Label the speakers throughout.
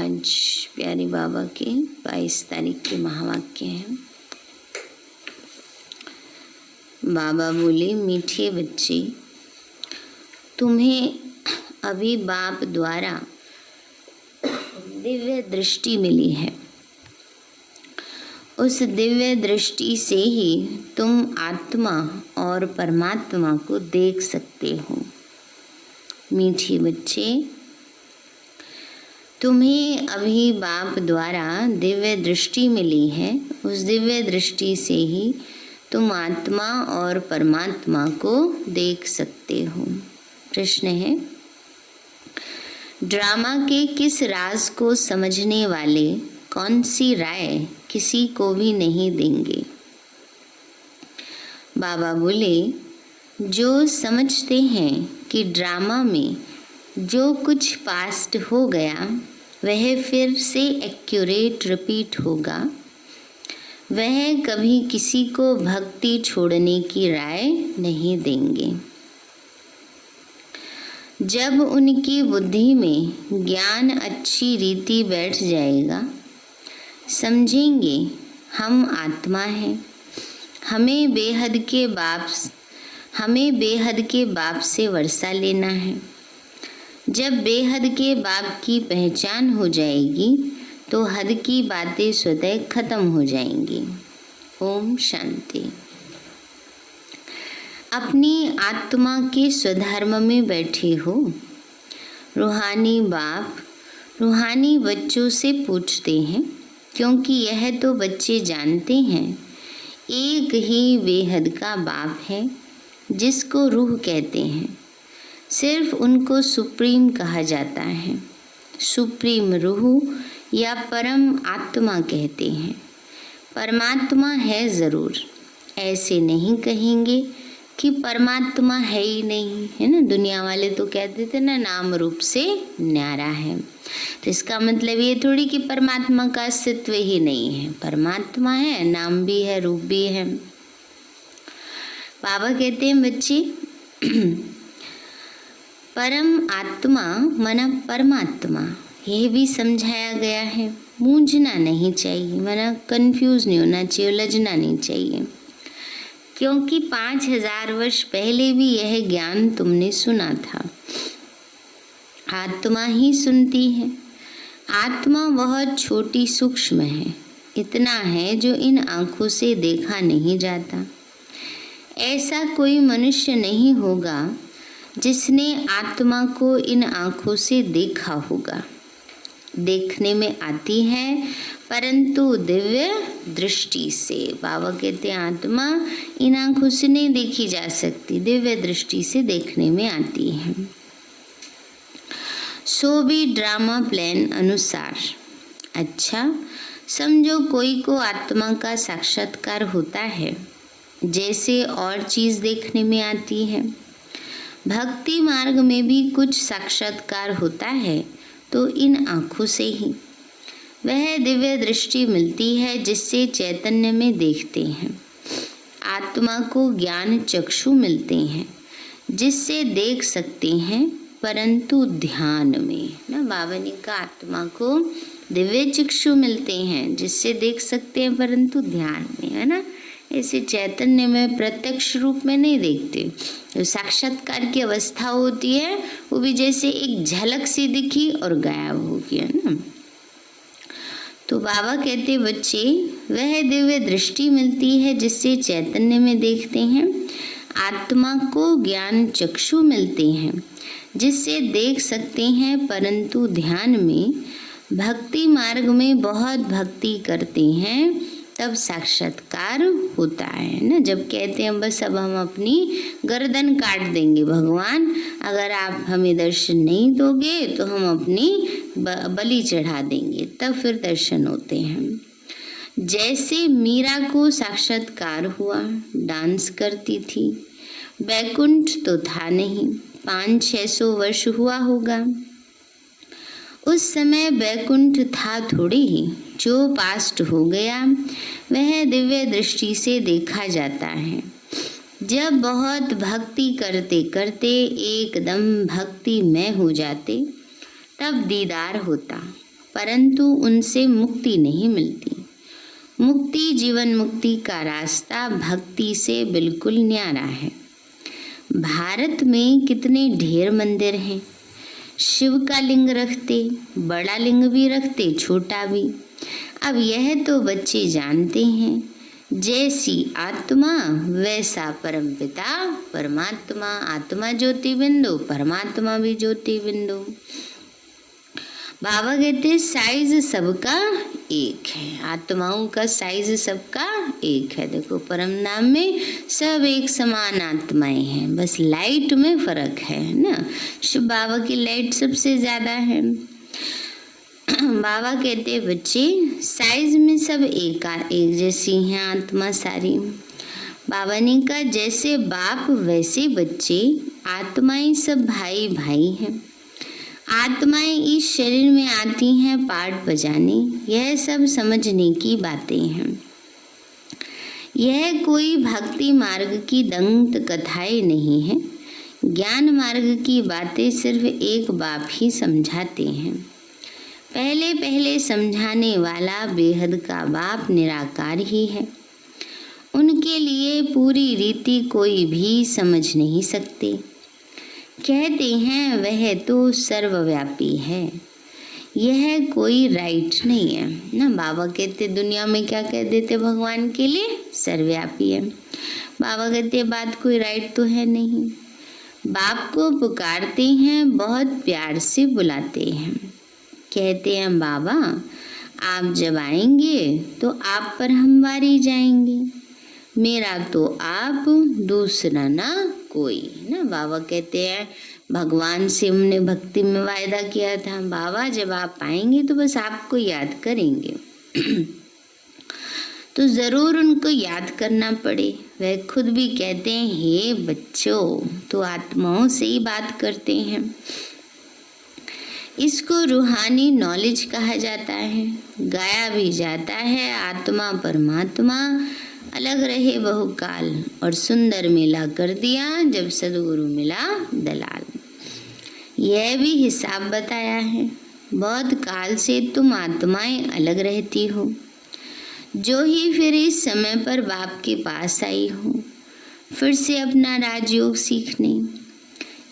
Speaker 1: आज प्यारे बाबा के 22 तारीख के महावाक्य हैं। बाबा बोले, मीठे बच्चे, तुम्हें अभी बाप द्वारा दिव्य दृष्टि मिली है। उस दिव्य दृष्टि से ही तुम आत्मा और परमात्मा को देख सकते हो। मीठे बच्चे, तुम्हें अभी बाप द्वारा दिव्य दृष्टि मिली है। उस दिव्य दृष्टि से ही तुम आत्मा और परमात्मा को देख सकते हो। प्रश्न है, ड्रामा के किस राज को समझने वाले कौन सी राय किसी को भी नहीं देंगे? बाबा बोले, जो समझते हैं कि ड्रामा में जो कुछ पास्ट हो गया वह फिर से एक्यूरेट रिपीट होगा, वह कभी किसी को भक्ति छोड़ने की राय नहीं देंगे। जब उनकी बुद्धि में ज्ञान अच्छी रीति बैठ जाएगा, समझेंगे हम आत्मा हैं, हमें बेहद के बाप से वर्षा लेना है। जब बेहद के बाप की पहचान हो जाएगी तो हद की बातें स्वतः खत्म हो जाएंगी। ओम शांति। अपनी आत्मा के स्वधर्म में बैठे हो। रूहानी बाप रूहानी बच्चों से पूछते हैं, क्योंकि यह तो बच्चे जानते हैं एक ही बेहद का बाप है जिसको रूह कहते हैं। सिर्फ उनको सुप्रीम कहा जाता है। सुप्रीम रूह या परम आत्मा कहते हैं। परमात्मा है ज़रूर, ऐसे नहीं कहेंगे कि परमात्मा है ही नहीं, है ना। दुनिया वाले तो कहते थे ना, नाम रूप से न्यारा है। तो इसका मतलब ये थोड़ी कि परमात्मा का अस्तित्व ही नहीं है। परमात्मा है, नाम भी है, रूप भी है। बाबा कहते हैं, बच्चे, परम आत्मा मना परमात्मा, यह भी समझाया गया है। मूंझना नहीं चाहिए, मना कंफ्यूज नहीं होना चाहिए, उलझना नहीं चाहिए, क्योंकि 5000 वर्ष पहले भी यह ज्ञान तुमने सुना था। आत्मा ही सुनती है। आत्मा बहुत छोटी सूक्ष्म है, इतना है जो इन आँखों से देखा नहीं जाता। ऐसा कोई मनुष्य नहीं होगा जिसने आत्मा को इन आँखों से देखा होगा। देखने में आती है परंतु दिव्य दृष्टि से। बाबा कहते हैं, आत्मा इन आँखों से नहीं देखी जा सकती, दिव्य दृष्टि से देखने में आती है। सो भी ड्रामा प्लान अनुसार। अच्छा, समझो कोई को आत्मा का साक्षात्कार होता है, जैसे और चीज़ देखने में आती है। भक्ति मार्ग में भी कुछ साक्षात्कार होता है, तो इन आँखों से ही वह दिव्य दृष्टि मिलती है जिससे चैतन्य में देखते हैं। आत्मा को ज्ञान चक्षु मिलते हैं जिससे देख सकते हैं, परंतु ध्यान में ना। बाबा ने कहा, आत्मा को दिव्य चक्षु मिलते हैं जिससे देख सकते हैं, परंतु ध्यान में, है ना। ऐसे चैतन्य में प्रत्यक्ष रूप में नहीं देखते। तो साक्षात्कार की अवस्था होती है, वो भी जैसे एक झलक सी दिखी और गायब हो गया ना। तो बाबा कहते, बच्चे, वह दिव्य दृष्टि मिलती है जिससे चैतन्य में देखते हैं। आत्मा को ज्ञान चक्षु मिलते हैं जिससे देख सकते हैं, परंतु ध्यान में भक्ति मार्ग में बहुत भक्ति करते हैं तब साक्षात्कार होता है ना। जब कहते हैं बस अब हम अपनी गर्दन काट देंगे भगवान, अगर आप हमें दर्शन नहीं दोगे तो हम अपनी बलि चढ़ा देंगे, तब फिर दर्शन होते हैं। जैसे मीरा को साक्षात्कार हुआ, डांस करती थी, बैकुंठ तो था नहीं, 500-600 वर्ष हुआ होगा। उस समय बैकुंठ था थोड़ी ही, जो पास्ट हो गया वह दिव्य दृष्टि से देखा जाता है। जब बहुत भक्ति करते करते एकदम भक्ति में हो जाते, तब दीदार होता, परंतु उनसे मुक्ति नहीं मिलती। मुक्ति, जीवन मुक्ति का रास्ता भक्ति से बिल्कुल न्यारा है। भारत में कितने ढेर मंदिर हैं। शिव का लिंग रखते, बड़ा लिंग भी रखते, छोटा भी। अब यह तो बच्चे जानते हैं, जैसी आत्मा वैसा परमपिता परमात्मा। आत्मा ज्योति बिंदु, परमात्मा भी ज्योति बिंदु। बाबा कहते हैं साइज सबका एक है, आत्माओं का साइज सबका एक है। देखो परम धाम में सब एक समान आत्माएं हैं, बस लाइट में फर्क है ना। शिव बाबा की लाइट सबसे ज्यादा है। बाबा कहते हैं बच्चे साइज में सब एक जैसी हैं आत्मा सारी। बाबा ने कहा जैसे बाप वैसे बच्चे, आत्माएं सब भाई भाई हैं। आत्माएं इस शरीर में आती हैं पाठ बजाने, यह सब समझने की बातें हैं। यह कोई भक्ति मार्ग की दंत कथाएं नहीं है। ज्ञान मार्ग की बातें सिर्फ एक बाप ही समझाते हैं। पहले पहले समझाने वाला बेहद का बाप निराकार ही है। उनके लिए पूरी रीति कोई भी समझ नहीं सकते। कहते हैं वह तो सर्वव्यापी है। यह कोई राइट नहीं है ना। बाबा कहते दुनिया में क्या कह देते भगवान के लिए, सर्वव्यापी है। बाबा कहते बात कोई राइट तो है नहीं। बाप को पुकारते हैं, बहुत प्यार से बुलाते हैं। कहते हैं बाबा आप जब आएंगे तो आप पर हम वारी जाएंगे, मेरा तो आप, दूसरा ना कोई ना। बाबा कहते हैं भगवान से हमने भक्ति में वायदा किया था, बाबा जब आप आएंगे तो बस आपको याद करेंगे। तो जरूर उनको याद करना पड़े। वह खुद भी कहते हैं हे बच्चों, तो आत्माओं से ही बात करते हैं। इसको रूहानी नॉलेज कहा जाता है। गाया भी जाता है आत्मा परमात्मा अलग रहे बहुकाल, और सुंदर मेला कर दिया जब सदगुरु मिला दलाल। यह भी हिसाब बताया है। बहुत काल से तुम आत्माएं अलग रहती हो, जो ही फिर इस समय पर बाप के पास आई हो, फिर से अपना राजयोग सीखने।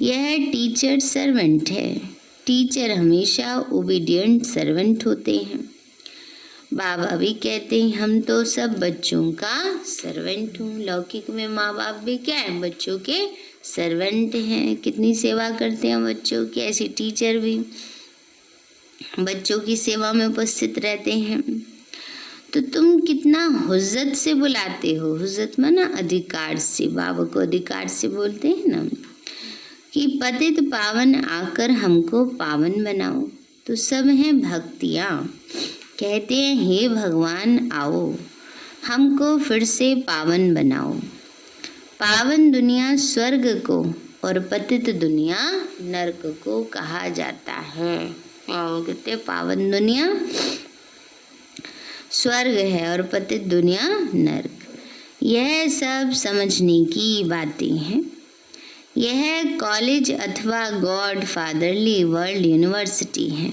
Speaker 1: यह टीचर सर्वेंट है। टीचर हमेशा ओबीडियंट सर्वेंट होते हैं। बाबा भी कहते हैं हम तो सब बच्चों का सर्वेंट हूँ। लौकिक में माँ बाप भी क्या है, बच्चों के सर्वेंट हैं। कितनी सेवा करते हैं बच्चों की। ऐसे टीचर भी बच्चों की सेवा में उपस्थित रहते हैं। तो तुम कितना हुज्जत से बुलाते हो। हुज्जत माना अधिकार से। बाबा को अधिकार से बोलते हैं ना कि पतित पावन आकर हमको पावन बनाओ। तो सब हैं भक्तियाँ। कहते हैं हे भगवान आओ, हमको फिर से पावन बनाओ। पावन दुनिया स्वर्ग को और पतित दुनिया नरक को कहा जाता है। कहते पावन दुनिया स्वर्ग है और पतित दुनिया नरक। यह सब समझने की बातें हैं। यह कॉलेज अथवा गॉड फादरली वर्ल्ड यूनिवर्सिटी है।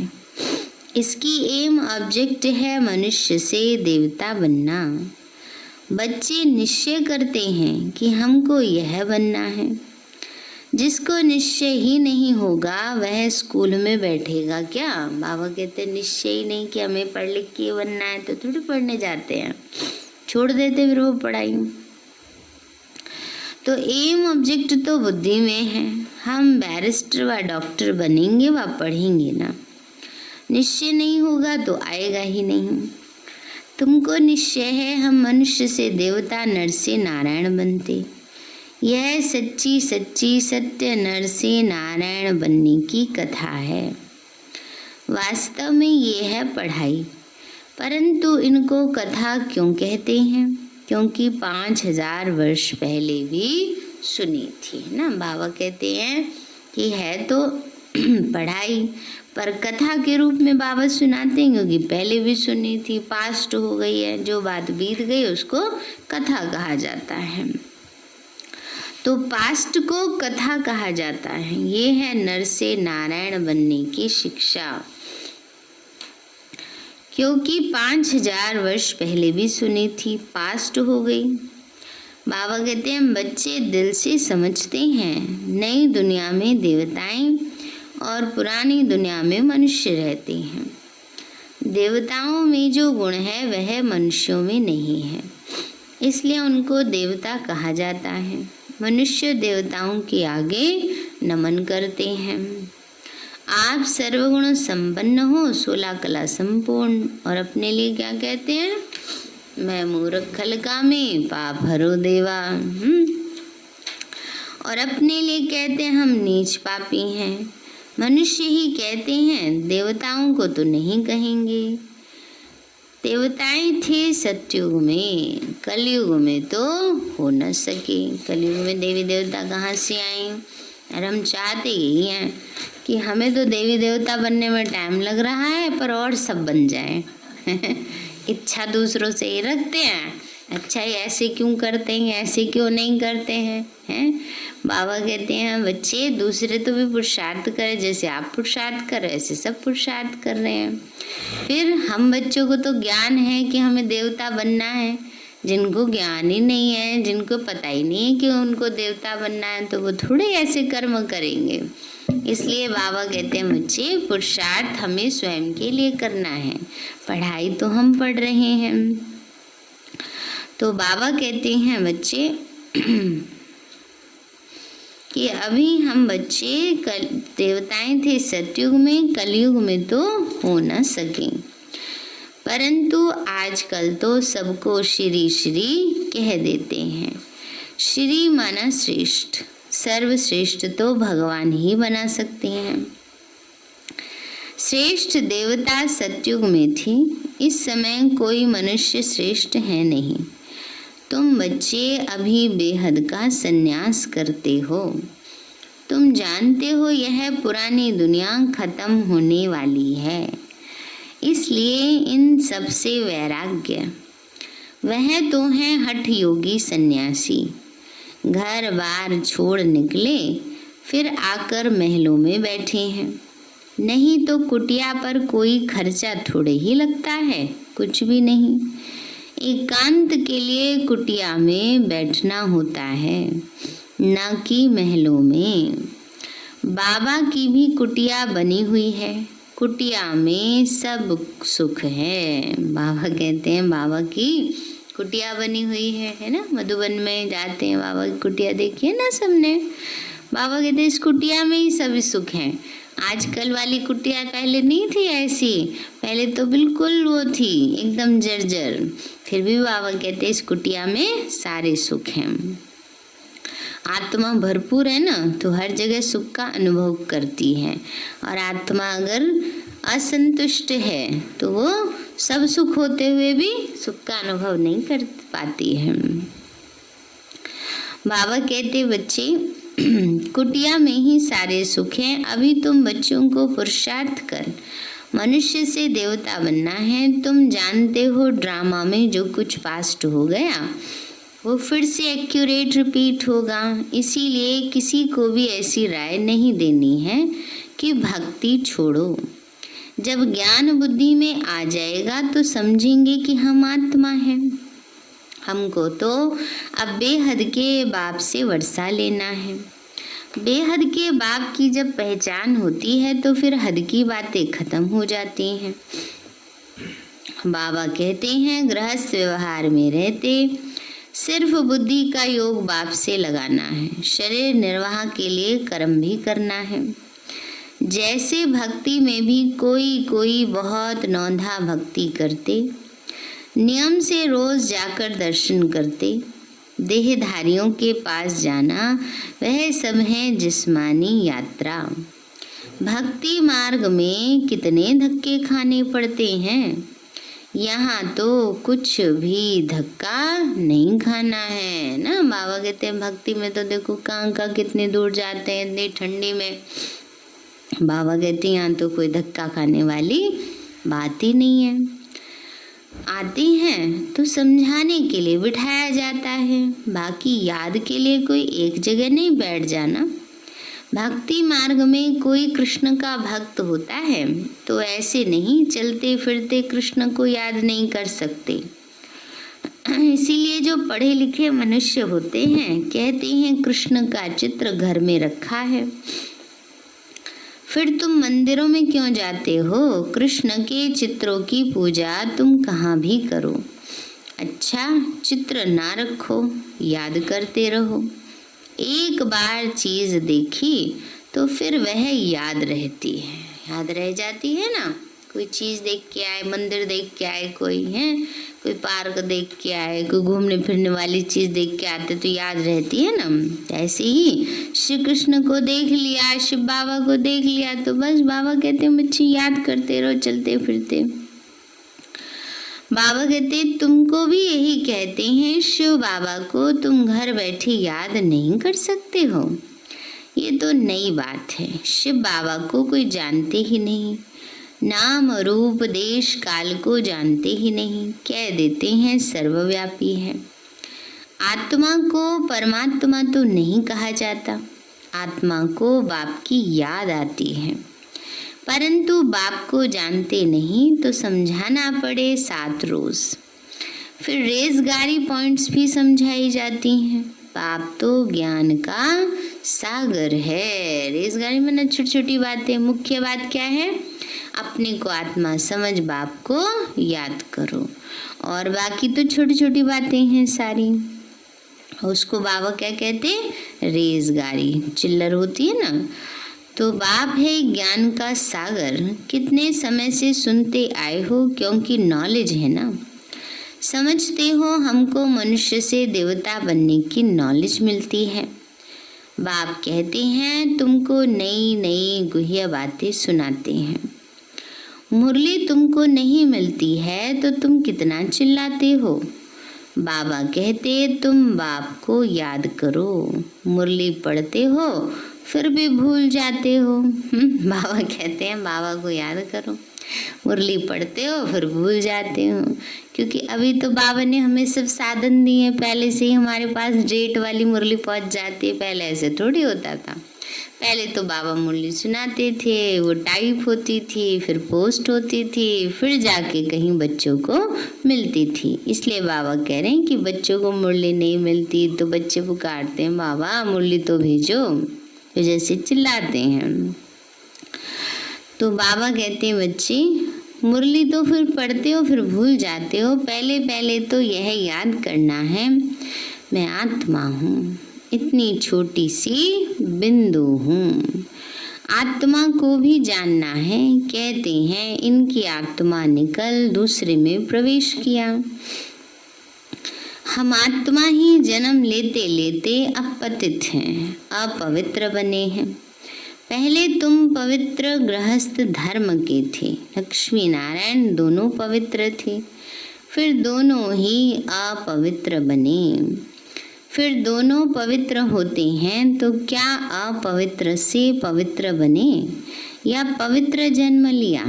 Speaker 1: इसकी एम ऑब्जेक्ट है मनुष्य से देवता बनना। बच्चे निश्चय करते हैं कि हमको यह बनना है। जिसको निश्चय ही नहीं होगा वह स्कूल में बैठेगा क्या। बाबा कहते निश्चय ही नहीं कि हमें पढ़ लिख के बनना है तो थोड़ी पढ़ने जाते हैं, छोड़ देते फिर वो पढ़ाई। तो एम ऑब्जेक्ट तो बुद्धि में है। हम बैरिस्टर व डॉक्टर बनेंगे व पढ़ेंगे ना। निश्चय नहीं होगा तो आएगा ही नहीं। तुमको निश्चय है हम मनुष्य से देवता, नर से नारायण बनते। यह सच्ची सच्ची सत्य नर से नारायण बनने की कथा है। वास्तव में ये है पढ़ाई, परंतु इनको कथा क्यों कहते हैं, क्योंकि 5000 वर्ष पहले भी सुनी थी ना। बाबा कहते हैं कि है तो पढ़ाई, पर कथा के रूप में बाबा सुनाते हैं क्योंकि पहले भी सुनी थी, पास्ट हो गई है। जो बात बीत गई उसको कथा कहा जाता है। तो पास्ट को कथा कहा जाता है। ये है नर से नारायण बनने की शिक्षा। क्योंकि 5000 वर्ष पहले भी सुनी थी, पास्ट हो गई। बाबा कहते हैं बच्चे दिल से समझते हैं, नई दुनिया में देवताएं और पुरानी दुनिया में मनुष्य रहते हैं। देवताओं में जो गुण है वह मनुष्यों में नहीं है, इसलिए उनको देवता कहा जाता है। मनुष्य देवताओं के आगे नमन करते हैं। आप सर्वगुण संपन्न हो, 16 कला संपूर्ण, और अपने लिए क्या कहते हैं? मैं मूर्ख खलका में पाप हरो देवा। और अपने लिए कहते हैं हम नीच पापी हैं। मनुष्य ही कहते हैं, देवताओं को तो नहीं कहेंगे। देवताएं थे सतयुग में, कलयुग में तो हो न सके। कलयुग में देवी देवता कहाँ से आए? और हम चाहते यही हैं कि हमें तो देवी देवता बनने में टाइम लग रहा है, पर और सब बन जाए। इच्छा दूसरों से ही रखते हैं। अच्छा ये ऐसे क्यों करते हैं, ऐसे क्यों नहीं करते हैं? बाबा कहते हैं बच्चे दूसरे तो भी पुरुषार्थ करें, जैसे आप पुरुषार्थ कर रहे हैं ऐसे सब पुरुषार्थ कर रहे हैं। फिर हम बच्चों को तो ज्ञान है कि हमें देवता बनना है। जिनको ज्ञान ही नहीं है, जिनको पता ही नहीं है कि उनको देवता बनना है, तो वो थोड़े ऐसे कर्म करेंगे। इसलिए बाबा कहते हैं बच्चे पुरुषार्थ हमें स्वयं के लिए करना है। पढ़ाई तो हम पढ़ रहे हैं। तो बाबा कहते हैं बच्चे कि अभी हम बच्चे देवताएं थे सतयुग में, कलयुग में तो हो न सके। परंतु आजकल तो सबको श्री श्री कह देते हैं। श्री माना श्रेष्ठ, सर्वश्रेष्ठ तो भगवान ही बना सकते हैं। श्रेष्ठ देवता सतयुग में थी, इस समय कोई मनुष्य श्रेष्ठ है नहीं। तुम बच्चे अभी बेहद का संन्यास करते हो। तुम जानते हो यह पुरानी दुनिया खत्म होने वाली है, इसलिए इन सबसे वैराग्य। वह तो है हठ योगी सन्यासी, घर बार छोड़ निकले, फिर आकर महलों में बैठे हैं। नहीं तो कुटिया पर कोई खर्चा थोड़े ही लगता है, कुछ भी नहीं। एकांत के लिए कुटिया में बैठना होता है, न कि महलों में। बाबा की भी कुटिया बनी हुई है, कुटिया में सब सुख है। बाबा कहते हैं बाबा की कुटिया बनी हुई है ना। मधुबन में जाते हैं, बाबा की कुटिया देखिए ना सबने। बाबा कहते हैं इस कुटिया में ही सब सुख है। आजकल वाली कुटिया पहले नहीं थी ऐसी, पहले तो बिल्कुल वो थी एकदम जर्जर। फिर भी बाबा कहते हैं इस कुटिया में सारे सुख हैं। आत्मा भरपूर है ना, तो हर जगह सुख का अनुभव करती है। और आत्मा अगर असंतुष्ट है तो वो सब सुख होते हुए भी सुख का अनुभव नहीं कर पाती है। बाबा कहते बच्चे कुटिया में ही सारे सुख हैं। अभी तुम बच्चों को पुरुषार्थ कर मनुष्य से देवता बनना है। तुम जानते हो ड्रामा में जो कुछ पास्ट हो गया वो फिर से एक्यूरेट रिपीट होगा। इसीलिए किसी को भी ऐसी राय नहीं देनी है कि भक्ति छोड़ो। जब ज्ञान बुद्धि में आ जाएगा तो समझेंगे कि हम आत्मा हैं। हमको तो अब बेहद के बाप से वर्षा लेना है। बेहद के बाप की जब पहचान होती है तो फिर हद की बातें खत्म हो जाती हैं। बाबा कहते हैं गृहस्थ व्यवहार में रहते सिर्फ बुद्धि का योग बाप से लगाना है। शरीर निर्वाह के लिए कर्म भी करना है। जैसे भक्ति में भी कोई बहुत नौंधा भक्ति करते, नियम से रोज जाकर दर्शन करते। देहधारियों के पास जाना वह सब है जिस्मानी यात्रा। भक्ति मार्ग में कितने धक्के खाने पड़ते हैं। यहाँ तो कुछ भी धक्का नहीं खाना है ना। बाबा कहते हैं भक्ति में तो देखो कहाँ कितने दूर जाते हैं इतनी ठंडी में। बाबा कहते हैं यहाँ तो कोई धक्का खाने वाली बात ही नहीं है। आती हैं तो समझाने के लिए बिठाया जाता है, बाकी याद के लिए कोई एक जगह नहीं बैठ जाना। भक्ति मार्ग में कोई कृष्ण का भक्त होता है तो ऐसे नहीं चलते फिरते कृष्ण को याद नहीं कर सकते। इसीलिए जो पढ़े लिखे मनुष्य होते हैं कहते हैं कृष्ण का चित्र घर में रखा है, फिर तुम मंदिरों में क्यों जाते हो? कृष्ण के चित्रों की पूजा तुम कहाँ भी करो। अच्छा, चित्र ना रखो, याद करते रहो। एक बार चीज देखी तो फिर वह याद रहती है, याद रह जाती है ना। कोई चीज देख के आए, मंदिर देख के आए, कोई है, कोई पार्क देख के आए, कोई घूमने फिरने वाली चीज देख के आते तो याद रहती है ना। ऐसे ही श्री कृष्ण को देख लिया, शिव बाबा को देख लिया तो बस बाबा कहते हैं बच्चे याद करते रहो चलते फिरते। बाबा कहते तुमको भी यही कहते हैं, शिव बाबा को तुम घर बैठे याद नहीं कर सकते हो। ये तो नई बात है, शिव बाबा को कोई जानते ही नहीं, नाम रूप देश काल को जानते ही नहीं, कह देते हैं सर्वव्यापी है। आत्मा को परमात्मा तो नहीं कहा जाता, आत्मा को बाप की याद आती है, परंतु बाप को जानते नहीं तो समझाना पड़े 7 रोज। फिर रेजगारी पॉइंट्स भी समझाई जाती हैं। बाप तो ज्ञान का सागर है। रेजगारी में ना छोटी छोटी बातें, मुख्य बात क्या है? अपने को आत्मा समझ बाप को याद करो, और बाकी तो छोटी छोटी बातें हैं सारी। उसको बाबा क्या कहते? रेजगारी, चिल्लर होती है ना। तो बाप है ज्ञान का सागर, कितने समय से सुनते आए हो, क्योंकि नॉलेज है ना। समझते हो हमको मनुष्य से देवता बनने की नॉलेज मिलती है। बाप कहते हैं तुमको नई नई गुह्य बातें सुनाते हैं। मुरली तुमको नहीं मिलती है तो तुम कितना चिल्लाते हो। बाबा कहते तुम बाप को याद करो। मुरली पढ़ते हो फिर भी भूल जाते हो। बाबा कहते हैं बाबा को याद करो। मुरली पढ़ते हो फिर भूल जाते हो, क्योंकि अभी तो बाबा ने हमें सब साधन दिए हैं, पहले से ही हमारे पास डेट वाली मुरली पहुंच जाती है। पहले ऐसे थोड़ी होता था। पहले तो बाबा मुरली सुनाते थे, वो टाइप होती थी, फिर पोस्ट होती थी, फिर जाके कहीं बच्चों को मिलती थी। इसलिए बाबा कह रहे हैं कि बच्चों को मुरली नहीं मिलती तो बच्चे पुकारते हैं बाबा मुरली तो भेजो, तो जैसे चिल्लाते हैं। तो बाबा कहते हैं बच्चे मुरली तो फिर पढ़ते हो फिर भूल जाते हो। पहले पहले तो यह याद करना है मैं आत्मा हूँ, इतनी छोटी सी बिंदु हूँ। आत्मा को भी जानना है। कहते हैं इनकी आत्मा निकल दूसरे में प्रवेश किया। हम आत्मा ही जन्म लेते लेते अपतित हैं, अपवित्र बने हैं। पहले तुम पवित्र गृहस्थ धर्म के थे, लक्ष्मी नारायण दोनों पवित्र थे, फिर दोनों ही अपवित्र बने। फिर दोनों पवित्र होते हैं तो क्या अपवित्र से पवित्र बने या पवित्र जन्म लिया?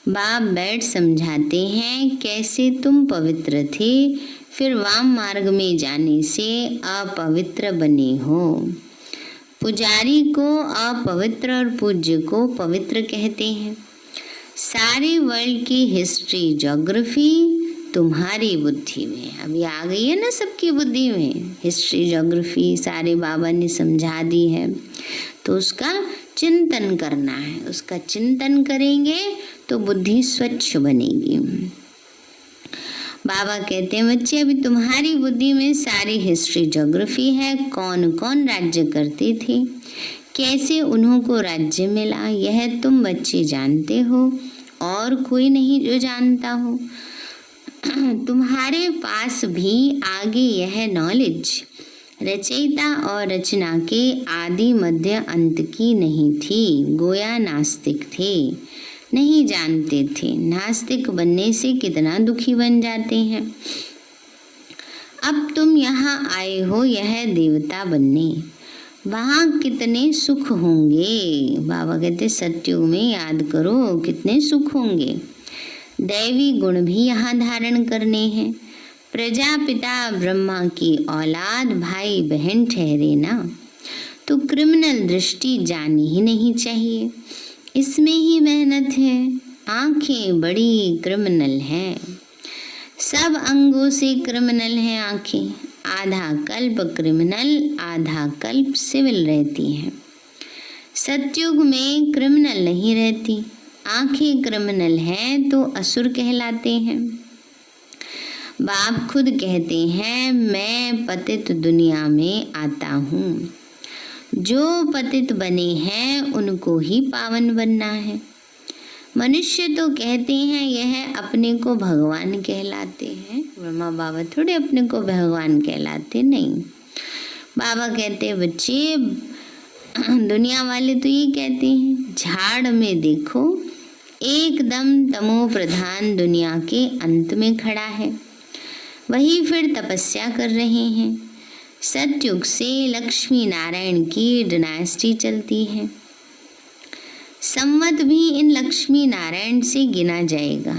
Speaker 1: बाप बैठ समझाते हैं कैसे तुम पवित्र थे, फिर वाम मार्ग में जाने से अपवित्र बने हो। पुजारी को अपवित्र और पूज्य को पवित्र कहते हैं। सारे वर्ल्ड की हिस्ट्री ज्योग्राफी तुम्हारी बुद्धि में अभी आ गई है ना, सबकी बुद्धि में हिस्ट्री ज्योग्राफी सारे बाबा ने समझा दी है। तो उसका चिंतन करना है, उसका चिंतन करेंगे तो बुद्धि स्वच्छ बनेगी। बाबा कहते हैं बच्चे अभी तुम्हारी बुद्धि में सारी हिस्ट्री ज्योग्राफी है। कौन कौन राज्य करते थे, कैसे उन्हों को राज्य मिला, यह तुम बच्चे जानते हो और कोई नहीं जो जानता हो। तुम्हारे पास भी आगे यह नॉलेज रचयिता और रचना के आदि मध्य अंत की नहीं थी। गोया नास्तिक थे, नहीं जानते थे। नास्तिक बनने से कितना दुखी बन जाते हैं। अब तुम यहाँ आए हो यह देवता बनने, वहाँ कितने सुख होंगे। बाबा कहते सत्युग में याद करो कितने सुख होंगे। दैवी गुण भी यहाँ धारण करने हैं। प्रजापिता ब्रह्मा की औलाद भाई बहन ठहरे ना, तो क्रिमिनल दृष्टि जानी ही नहीं चाहिए, इसमें ही मेहनत है। आंखें बड़ी क्रिमिनल हैं, सब अंगों से क्रिमिनल हैं आंखें। आधा कल्प क्रिमिनल, आधा कल्प सिविल रहती हैं। सतयुग में क्रिमिनल नहीं रहती, आंखें क्रिमिनल हैं तो असुर कहलाते हैं। बाप खुद कहते हैं, मैं पतित दुनिया में आता हूँ। जो पतित बने हैं उनको ही पावन बनना है। मनुष्य तो कहते हैं यह अपने को भगवान कहलाते हैं। ब्रह्मा बाबा थोड़े अपने को भगवान कहलाते, नहीं। बाबा कहते हैं बच्चे, दुनिया वाले तो ये कहते हैं, झाड़ में देखो एकदम तमो प्रधान दुनिया के अंत में खड़ा है, वही फिर तपस्या कर रहे हैं। सतयुग से लक्ष्मी नारायण की डायनेस्टी चलती है। संवत भी इन लक्ष्मी नारायण से गिना जाएगा।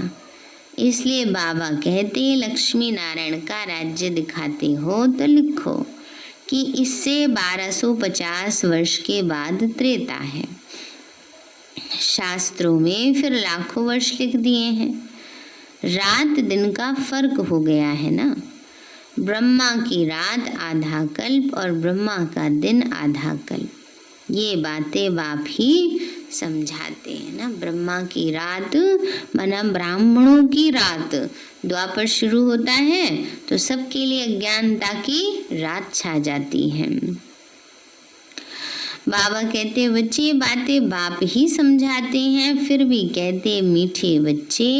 Speaker 1: इसलिए बाबा कहते, लक्ष्मी नारायण का राज्य दिखाते हो तो लिखो कि इससे 1250 वर्ष के बाद त्रेता है। शास्त्रों में फिर लाखों वर्ष लिख दिए हैं। रात दिन का फर्क हो गया है ना। ब्रह्मा की रात आधा कल्प और ब्रह्मा का दिन आधा कल्प। ये बातें बाप ही समझाते हैं ना। ब्रह्मा की रात माना ब्राह्मणों की रात, द्वापर शुरू होता है तो सबके लिए अज्ञानता की रात छा जाती है। बाबा कहते बच्चे, बातें बाप ही समझाते हैं, फिर भी कहते मीठे बच्चे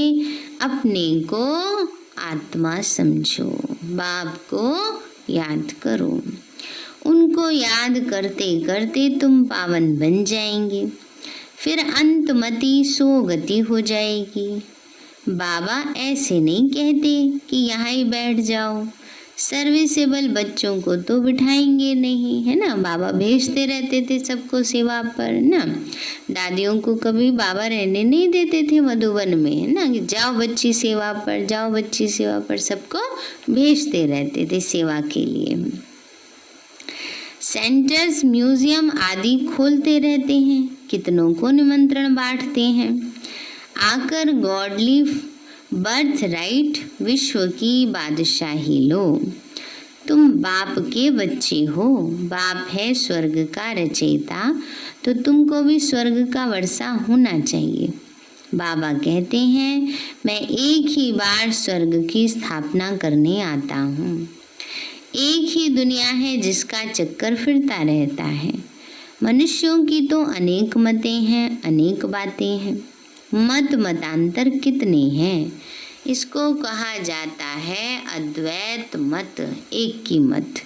Speaker 1: अपने को आत्मा समझो, बाप को याद करो। उनको याद करते करते तुम पावन बन जाएंगे, फिर अंतमति सो गति हो जाएगी। बाबा ऐसे नहीं कहते कि यहाँ ही बैठ जाओ, सर्विसेबल बच्चों को तो बिठाएंगे नहीं, है ना। बाबा भेजते रहते थे सबको सेवा पर ना। दादियों को कभी बाबा रहने नहीं देते थे मधुबन में, है ना, कि जाओ बच्ची सेवा पर, जाओ बच्ची सेवा पर, सबको भेजते रहते थे सेवा के लिए। सेंटर्स, म्यूजियम आदि खोलते रहते हैं, कितनों को निमंत्रण बांटते हैं। आकर गॉडली बर्थ राइट विश्व की बादशाही लो। तुम बाप के बच्चे हो, बाप है स्वर्ग का रचयिता, तो तुमको भी स्वर्ग का वर्षा होना चाहिए। बाबा कहते हैं मैं एक ही बार स्वर्ग की स्थापना करने आता हूँ। एक ही दुनिया है जिसका चक्कर फिरता रहता है। मनुष्यों की तो अनेक मतें हैं, अनेक बातें हैं। मत मतांतर कितने हैं, इसको कहा जाता है अद्वैत मत, एक की मत।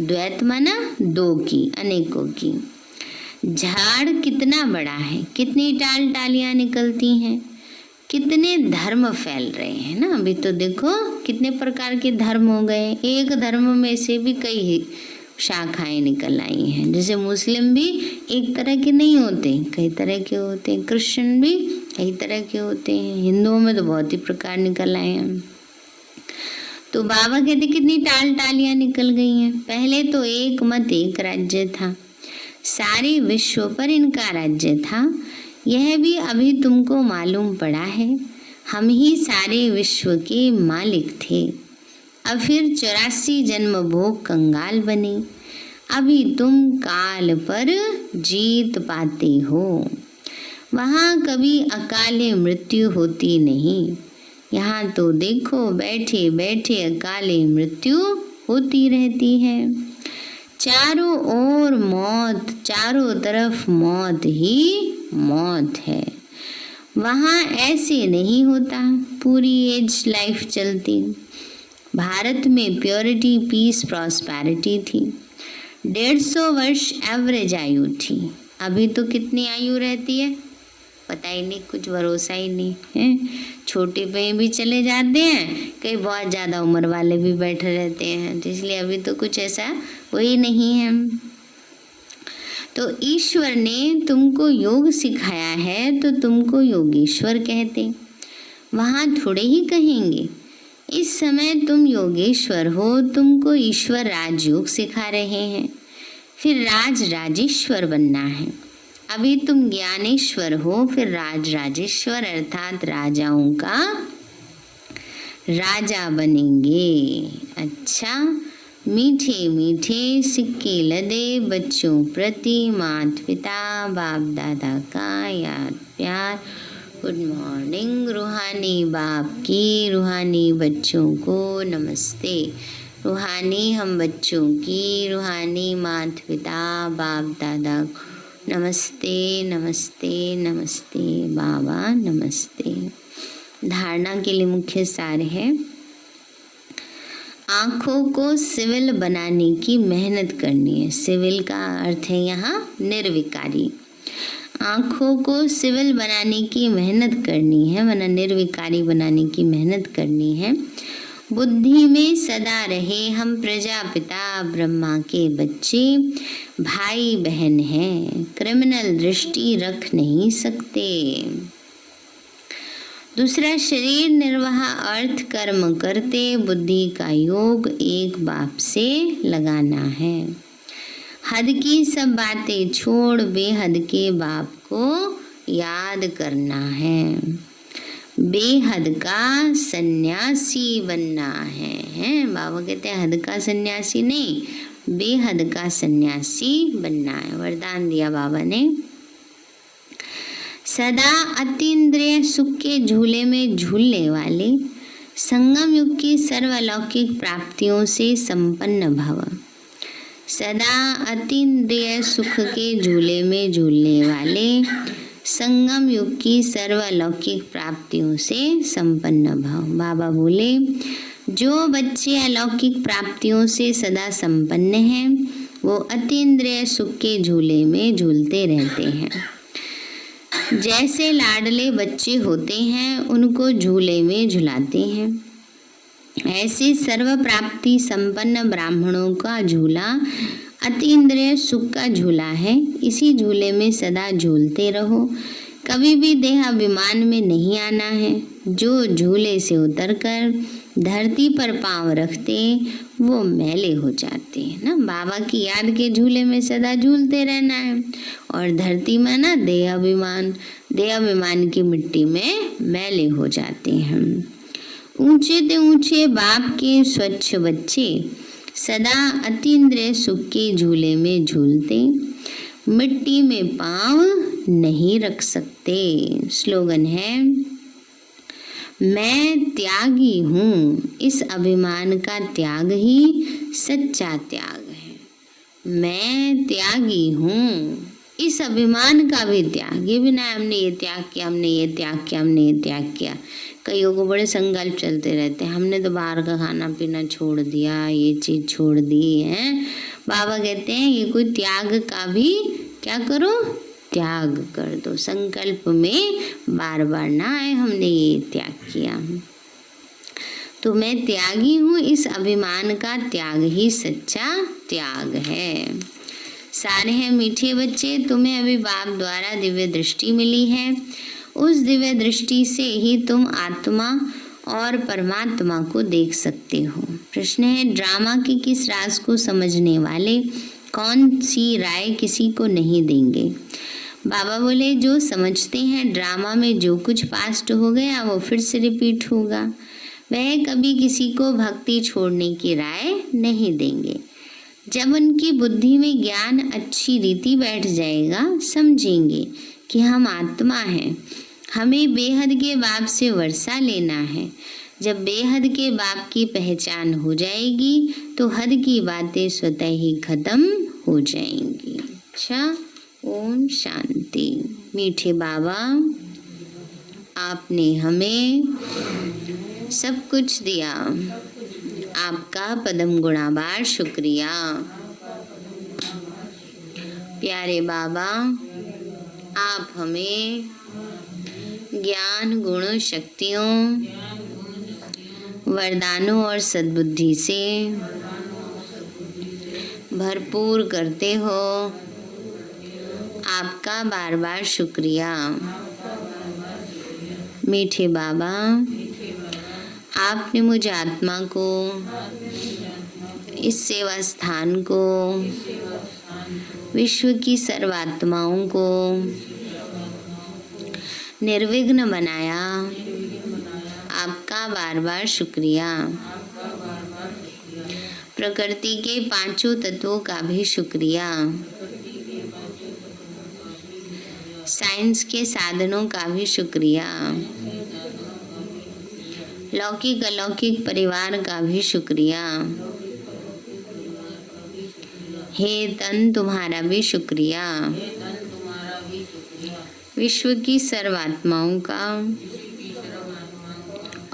Speaker 1: द्वैत माना दो की, अनेकों की। झाड़ कितना बड़ा है, कितनी टाल टालियां निकलती हैं, कितने धर्म फैल रहे हैं ना। अभी तो देखो कितने प्रकार के धर्म हो गए, एक धर्म में से भी कई शाखाएं निकल आई हैं। जैसे मुस्लिम भी एक तरह के नहीं होते, कई तरह के होते हैं। क्रिश्चियन भी कई तरह के होते हैं। हिंदुओं में तो बहुत ही प्रकार निकल आए हैं। तो बाबा कहते कितनी टाल टालियां निकल गई हैं। पहले तो एक मत एक राज्य था, सारे विश्व पर इनका राज्य था। यह भी अभी तुमको मालूम पड़ा है। हम ही सारे विश्व के मालिक थे। अब फिर 84 जन्म भोग कंगाल बने। अभी तुम काल पर जीत पाते हो। वहाँ कभी अकाले मृत्यु होती नहीं। यहाँ तो देखो बैठे बैठे अकाले मृत्यु होती रहती है। चारों ओर मौत, चारों तरफ मौत ही मौत है। वहाँ ऐसे नहीं होता पूरी एज लाइफ चलती। भारत में प्योरिटी, पीस, प्रॉस्पेरिटी थी। 150 वर्ष एवरेज आयु थी। अभी तो कितनी आयु रहती है पता ही नहीं, कुछ भरोसा ही नहीं है। छोटे पे भी चले जाते हैं, कई बहुत ज़्यादा उम्र वाले भी बैठे रहते हैं। तो इसलिए अभी तो कुछ ऐसा वही नहीं है। तो ईश्वर ने तुमको योग सिखाया है तो तुमको योगेश्वर कहते। वहाँ थोड़े ही कहेंगे इस समय तुम योगेश्वर हो, तुमको ईश्वर राजयोग सिखा रहे हैं। फिर राज राजेश्वर बनना है। अभी तुम ज्ञानेश्वर हो, फिर राज राजेश्वर अर्थात राजाओं का राजा बनेंगे। अच्छा, मीठे मीठे सिक्के लदे बच्चों प्रति माता पिता बाप दादा का याद प्यार। Good morning. रूहानी बाप की रूहानी बच्चों को नमस्ते। रूहानी हम बच्चों की रूहानी माता पिता बाप दादा को नमस्ते नमस्ते नमस्ते बाबा नमस्ते। धारणा के लिए मुख्य सार है, आँखों को सिविल बनाने की मेहनत करनी है। सिविल का अर्थ है यहाँ निर्विकारी। आँखों को सिविल बनाने की मेहनत करनी है, वरना निर्विकारी बनाने की मेहनत करनी है। बुद्धि में सदा रहे हम प्रजापिता ब्रह्मा के बच्चे, भाई बहन हैं, क्रिमिनल दृष्टि रख नहीं सकते। दूसरा, शरीर निर्वाह अर्थ कर्म करते बुद्धि का योग एक बाप से लगाना है। हद की सब बातें छोड़ बेहद के बाप को याद करना है। बेहद का सन्यासी बनना है। बाबा कहते हैं हद का सन्यासी नहीं, बेहद का सन्यासी बनना है। वरदान दिया बाबा ने। सदा अतीन्द्रिय सुख के झूले में झूलने वाले, संगम युग की सर्वलौकिक प्राप्तियों से संपन्न भव। सदा अतीन्द्रिय सुख के झूले में झूलने वाले, संगम युग की सर्वलौकिक प्राप्तियों से संपन्न भव। बाबा बोले, जो बच्चे अलौकिक प्राप्तियों से सदा संपन्न हैं, वो अतीन्द्रिय सुख के झूले में झूलते रहते हैं। जैसे लाडले बच्चे होते हैं, उनको झूले में झुलाते हैं, ऐसे सर्व प्राप्ति संपन्न ब्राह्मणों का झूला अतीन्द्रिय सुख का झूला है। इसी झूले में सदा झूलते रहो। कभी भी देहाभिमान में नहीं आना है। जो झूले से उतरकर धरती पर पांव रखते वो मैले हो जाते हैं ना। बाबा की याद के झूले में सदा झूलते रहना है। और धरती में ना देहाभिमान की मिट्टी में मैले हो जाते हैं। ऊंचे ते ऊंचे बाप के स्वच्छ बच्चे सदा अतीन्द्रिय सुख के झूले में झूलते, मिट्टी में पांव नहीं रख सकते। स्लोगन है, मैं त्यागी हूँ, इस अभिमान का त्याग ही सच्चा त्याग है। मैं त्यागी हूँ, इस अभिमान का भी त्याग। ये भी ना हमने ये त्याग किया, हमने ये त्याग किया, हमने ये त्याग किया। कईयों को बड़े संकल्प चलते रहते हैं, हमने तो बाहर का खाना पीना छोड़ दिया, ये चीज छोड़ दी है। बाबा कहते हैं ये कोई त्याग का भी क्या करो, त्याग कर दो। संकल्प में बार बार ना आए हमने ये त्याग किया। तो मैं त्यागी हूँ, इस अभिमान का त्याग ही सच्चा त्याग है। सारे हैं मीठे बच्चे, तुम्हें अभी बाप द्वारा दिव्य दृष्टि मिली है। उस दिव्य दृष्टि से ही तुम आत्मा और परमात्मा को देख सकते हो। प्रश्न है, ड्रामा के किस राज को समझने वाले कौन सी राय किसी को नहीं देंगे? बाबा बोले, जो समझते हैं ड्रामा में जो कुछ पास्ट हो गया वो फिर से रिपीट होगा, वह कभी किसी को भक्ति छोड़ने की राय नहीं देंगे। जब उनकी बुद्धि में ज्ञान अच्छी रीति बैठ जाएगा, समझेंगे कि हम आत्मा हैं, हमें बेहद के बाप से वर्षा लेना है। जब बेहद के बाप की पहचान हो जाएगी तो हद की बातें स्वतः ही खत्म हो जाएंगी। अच्छा, ओम शांति। मीठे बाबा, आपने हमें सब कुछ दिया, आपका पदम गुणाबार शुक्रिया। प्यारे बाबा, आप हमें ज्ञान गुण शक्तियों वरदानों और सद्बुद्धि से भरपूर करते हो। आपका बार बार शुक्रिया। मीठे बाबा, आपने मुझे आत्मा को, इस सेवा स्थान को विश्व की सर्वात्माओं को निर्विघ्न बनाया, आपका बार बार शुक्रिया। प्रकृति के पांचों तत्वों का भी शुक्रिया, साइंस के साधनों का भी शुक्रिया, लौकिक अलौकिक परिवार का भी शुक्रिया। हे तन तुम्हारा भी शुक्रिया, विश्व की सर्वात्माओं का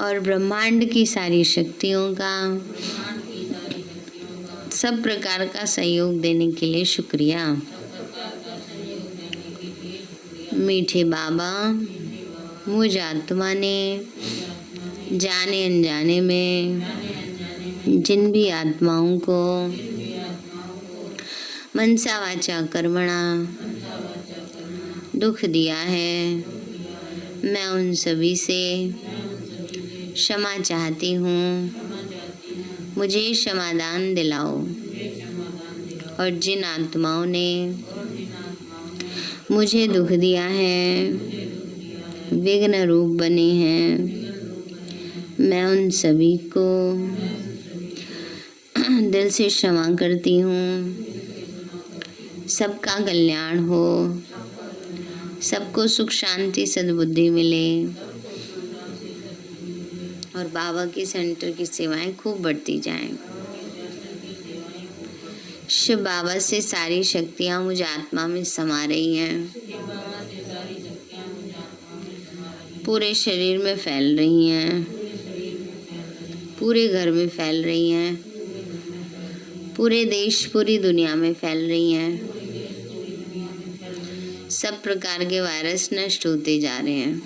Speaker 1: और ब्रह्मांड की सारी शक्तियों का सब प्रकार का सहयोग देने के लिए शुक्रिया। मीठे बाबा, मुझ आत्मा ने जाने अनजाने में जिन भी आत्माओं को मनसा वाचा कर्मणा दुख दिया है, मैं उन सभी से क्षमा चाहती हूँ। मुझे क्षमादान दिलाओ। और जिन आत्माओं ने मुझे दुख दिया है, विघ्न रूप बने हैं, मैं उन सभी को दिल से क्षमा करती हूँ। सबका कल्याण हो, सबको सुख शांति सद्बुद्धि मिले और बाबा के सेंटर की सेवाएं खूब बढ़ती जाएं। शिव बाबा से सारी शक्तियाँ मुझ आत्मा में समा रही हैं, पूरे शरीर में फैल रही हैं, पूरे घर में फैल रही हैं, पूरे देश पूरी दुनिया में फैल रही हैं। सब प्रकार के वायरस नष्ट होते जा रहे हैं।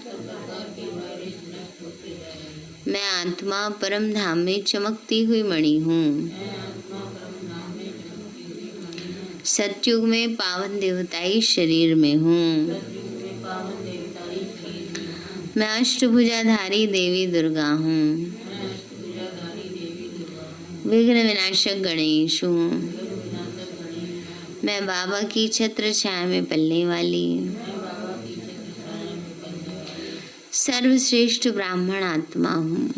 Speaker 1: मैं आत्मा परम धाम में चमकती हुई मणि हूँ। सतयुग में पावन देवताई शरीर में हूँ। मैं अष्टभुजाधारी देवी दुर्गा हूँ। विघ्न विनाशक गणेश हूँ। मैं बाबा की छत्र छाया में पलने वाली सर्वश्रेष्ठ ब्राह्मण आत्मा हूँ।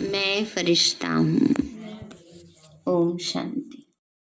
Speaker 1: मैं फरिश्ता हूँ। ओम शांति।